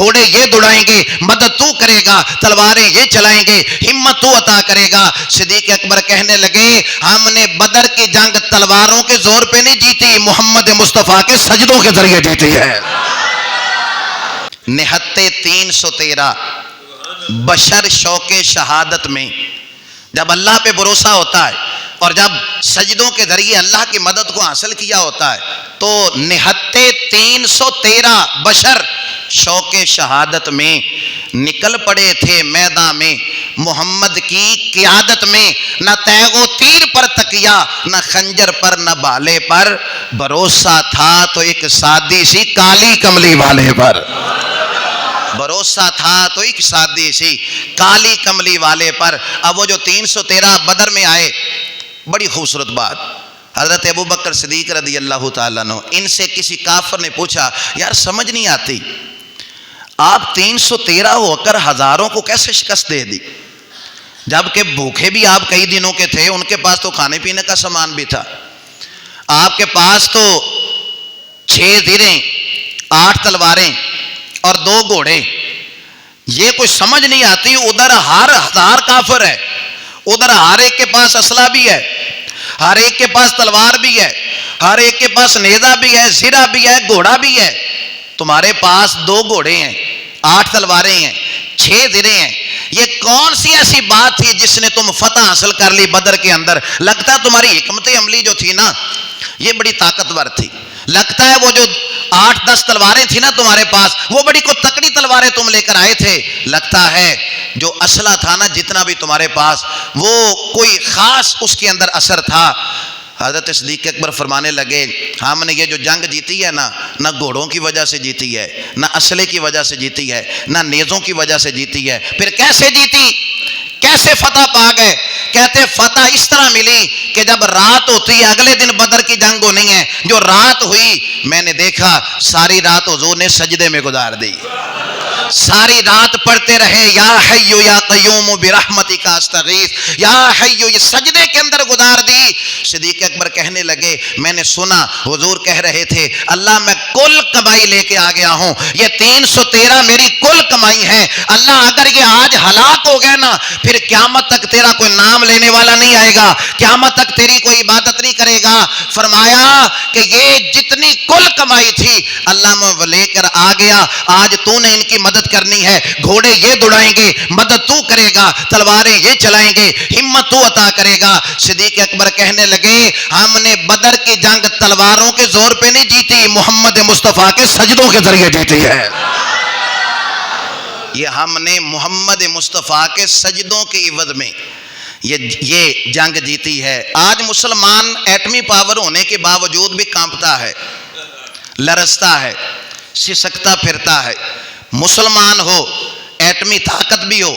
گھوڑے یہ دوڑائیں گے، مدد تو کرے گا، تلواریں یہ چلائیں گے، ہمت تو عطا کرے گا۔ صدیق اکبر کہنے لگے ہم نے بدر کی جنگ تلواروں کے زور پہ نہیں جیتی، محمد مصطفیٰ کے سجدوں کے ذریعے جیتی ہے۔ نہتے 313 بشر شوق شہادت میں جب اللہ پہ بھروسہ ہوتا ہے اور جب سجدوں کے ذریعے اللہ کی مدد کو حاصل کیا ہوتا ہے تو نہتے 313 بشر شوق شہادت میں نکل پڑے تھے میدان میں محمد کی قیادت میں، نہ تیغ و تیر پر تکیا، نہ خنجر پر نہ بالے پر، بھروسہ تھا تو ایک سادی سی کالی کملی والے پر، بھروسہ تھا تو ایک سادی سی کالی کملی والے پر۔ اب وہ جو 313 بدر میں آئے، بڑی خوبصورت بات، حضرت ابوبکر صدیق رضی اللہ تعالیٰ عنہ، ان سے کسی کافر نے پوچھا یار سمجھ نہیں آتی آپ 313 ہو کر ہزاروں کو کیسے شکست دے دی، جبکہ بھوکے بھی آپ کئی دنوں کے تھے، ان کے پاس تو کھانے پینے کا سامان بھی تھا، آپ کے پاس تو 6 زرہیں 8 تلواریں اور 2 گھوڑے، یہ کوئی سمجھ نہیں آتی۔ ادھر ہر 1000 کافر ہے، ادھر ہر ایک کے پاس اسلحہ بھی ہے، ہر ایک کے پاس تلوار بھی ہے، ہر ایک کے پاس نیزہ بھی ہے، زرہ بھی ہے، گھوڑا بھی ہے، تمہارے پاس 2 گھوڑے ہیں، 8 تلواریں ہیں، 6 زرہیں ہیں، یہ کون سی ایسی بات تھی جس نے تم فتح حاصل کر لی بدر کے اندر؟ لگتا ہے تمہاری حکمت عملی جو تھی نا یہ بڑی طاقتور تھی، لگتا ہے وہ جو 8-10 تلواریں تھی نا تمہارے پاس وہ بڑی کو تکڑی تلواریں تم لے کر آئے تھے، لگتا ہے جو اسلحہ تھا نا جتنا بھی تمہارے پاس وہ کوئی خاص اس کے اندر اثر تھا۔ حضرت صدیق اکبر فرمانے لگے ہم نے یہ جو جنگ جیتی ہے نا، نہ گھوڑوں کی وجہ سے جیتی ہے، نہ اسلحے کی وجہ سے جیتی ہے، نہ نیزوں کی وجہ سے جیتی ہے، پھر کیسے جیتی، کیسے فتح پا گئے؟ کہتے فتح اس طرح ملی کہ جب رات ہوتی ہے، اگلے دن بدر کی جنگ ہونی ہے، جو رات ہوئی میں نے دیکھا ساری رات حضور نے سجدے میں گزار دی، ساری رات پڑھتے رہے یا حی یا قیوم برحمتک استغیث، یا حی، یہ سجدے کے اندر گزار دی۔ صدیق اکبر کہنے لگے میں نے سنا حضور کہہ رہے تھے اللہ میں کل کمائی لے کے آ گیا ہوں، یہ 313 میری کل کمائی ہے، اللہ اگر یہ آج ہلاک ہو گئے نا پھر قیامت تک تیرا کوئی نام لینے والا نہیں آئے گا، قیامت تک تیری کوئی عبادت نہیں کرے گا۔ فرمایا کہ یہ جتنی کل کمائی تھی اللہ میں لے کر آ گیا، آج تو نے ان کی مدد کرنی ہے، گھوڑے یہ دوڑائیں گے، مدد تو کرے گا، تلواریں یہ چلائیں گے، ہمت تو عطا کرے گا۔ صدیق اکبر کہنے لگے ہم نے بدر کی جنگ تلواروں کے زور پہ نہیں جیتی، محمد مصطفیٰ کے سجدوں کے ذریعے جیتی ہے۔ یہ ہم نے محمد مصطفیٰ کے سجدوں کے عوض میں یہ جنگ جیتی ہے۔ آج مسلمان ایٹمی پاور ہونے کے باوجود بھی کانپتا ہے، لرزتا ہے، سسکتا پھرتا ہے۔ مسلمان ہو، ایٹمی طاقت بھی ہو،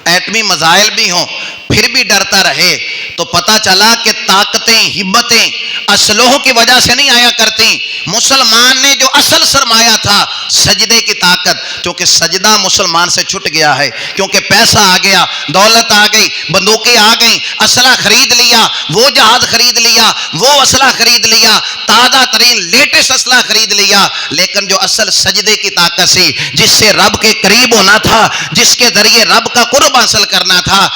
ایٹمی میزائل بھی ہوں، پھر بھی ڈرتا رہے تو پتہ چلا کہ طاقتیں ہمتیں اسلحوں کی وجہ سے نہیں آیا کرتی۔ مسلمان نے جو اصل سرمایہ تھا سجدے کی طاقت، کیونکہ سجدہ مسلمان سے چھٹ گیا ہے، کیونکہ پیسہ آ گیا، دولت آ گئی، بندوقیں آ گئیں، اسلحہ خرید لیا، وہ جہاز خرید لیا، وہ اسلحہ خرید لیا، تازہ ترین لیٹسٹ اسلحہ خرید لیا، لیکن جو اصل سجدے کی طاقت سی جس سے رب کے قریب ہونا تھا، جس کے ذریعے رب کا قرب حاصل کرنا تھا۔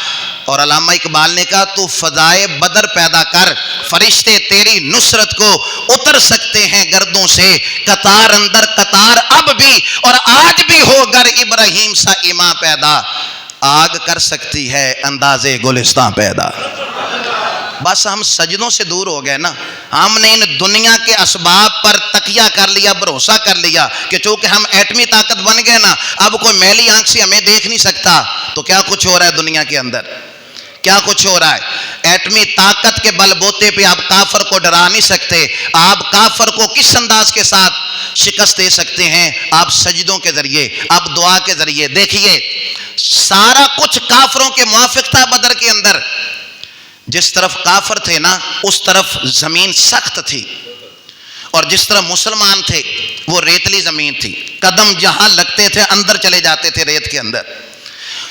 اور علامہ اقبال نے کہا تو فضائے بدر پیدا کر، فرشتے تیری نصرت کو اتر سکتے ہیں گردوں سے، قطار اندر قطار اب بھی اور آج بھی ہو گر ابراہیم سا اماں پیدا، آگ کر سکتی ہے اندازے گلستان پیدا۔ بس ہم سجدوں سے دور ہو گئے نا، ہم نے ان دنیا کے اسباب پر تکیہ کر لیا، بھروسہ کر لیا کہ چونکہ ہم ایٹمی طاقت بن گئے نا اب کوئی میلی آنکھ سے ہمیں دیکھ نہیں سکتا۔ تو کیا کچھ ہو رہا ہے دنیا کے اندر، کیا کچھ ہو رہا ہے؟ ایٹمی طاقت کے بل بوتے پہ آپ کافر کو ڈرا نہیں سکتے۔ آپ کافر کو کس انداز کے ساتھ شکست دے سکتے ہیں؟ آپ سجدوں کے ذریعے، آپ دعا کے ذریعے۔ دیکھیے سارا کچھ کافروں کے موافق تھا بدر کے اندر، جس طرف کافر تھے نا اس طرف زمین سخت تھی، اور جس طرح مسلمان تھے وہ ریتلی زمین تھی، قدم جہاں لگتے تھے اندر چلے جاتے تھے ریت کے اندر۔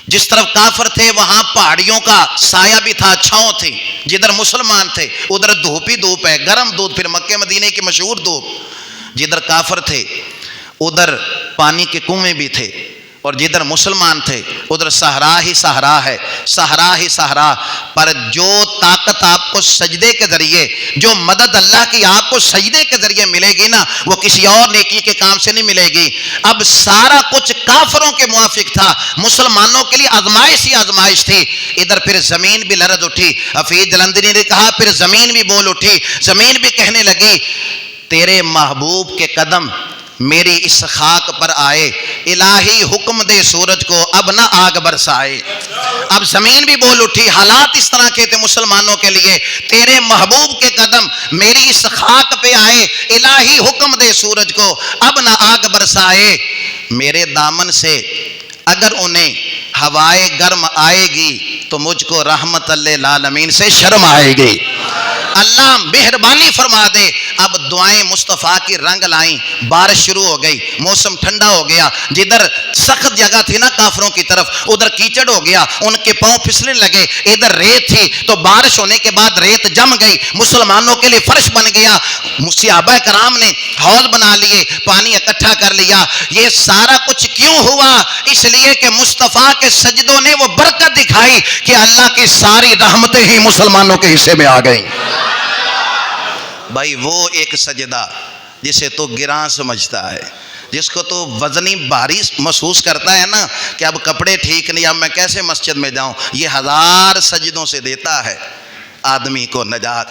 جس طرف کافر تھے وہاں پہاڑیوں کا سایہ بھی تھا، چھاؤں تھی، جدھر مسلمان تھے ادھر دھوپ ہی دھوپ ہے، گرم دھوپ، پھر مکہ مدینے کی مشہور دھوپ۔ جدھر کافر تھے ادھر پانی کے کنویں بھی تھے اور جدھر مسلمان تھے ادھر صحرا ہی صحرا ہے، صحرا ہی صحرا۔ پر جو طاقت آپ کو سجدے کے ذریعے، جو مدد اللہ کی آپ کو سجدے کے ذریعے ملے گی نا، وہ کسی اور نیکی کے کام سے نہیں ملے گی۔ اب سارا کچھ کافروں کے موافق تھا، مسلمانوں کے لیے آزمائش ہی آزمائش تھی۔ ادھر پھر زمین بھی لرز اٹھی۔ حفیظ جلندری نے کہا پھر زمین بھی بول اٹھی، زمین بھی کہنے لگی تیرے محبوب کے قدم میری اس خاک پر آئے، الہی حکم دے سورج کو اب نہ آگ برسائے۔ اب زمین بھی بول اٹھی، حالات اس طرح کے تھے مسلمانوں کے لیے، تیرے محبوب کے قدم میری اس خاک پہ آئے، الہی حکم دے سورج کو اب نہ آگ برسائے۔ میرے دامن سے اگر انہیں ہوائے گرم آئے گی تو مجھ کو رحمت للعالمین سے شرم آئے گی۔ اللہ مہربانی فرما دے۔ اب دعائیں مصطفیٰ کی رنگ لائیں، بارش شروع ہو گئی، موسم ٹھنڈا ہو گیا۔ جدھر سخت جگہ تھی نا کافروں کی طرف، ادھر کیچڑ ہو گیا، ان کے پاؤں پھسلنے لگے۔ ادھر ریت تھی تو بارش ہونے کے بعد ریت جم گئی، مسلمانوں کے لیے فرش بن گیا۔ صحابہ کرام نے حوض بنا لیے، پانی اکٹھا کر لیا۔ یہ سارا کچھ کیوں ہوا؟ اس لیے کہ مصطفیٰ کے سجدوں نے وہ برکت دکھائی کہ اللہ کی ساری رحمتیں ہی مسلمانوں کے حصے میں آ گئیں۔ بھائی وہ ایک سجدہ جسے تو گراں سمجھتا ہے، جس کو تو وزنی بھاری محسوس کرتا ہے نا کہ اب کپڑے ٹھیک نہیں، اب میں کیسے مسجد میں جاؤں، یہ ہزار سجدوں سے دیتا ہے آدمی کو نجات۔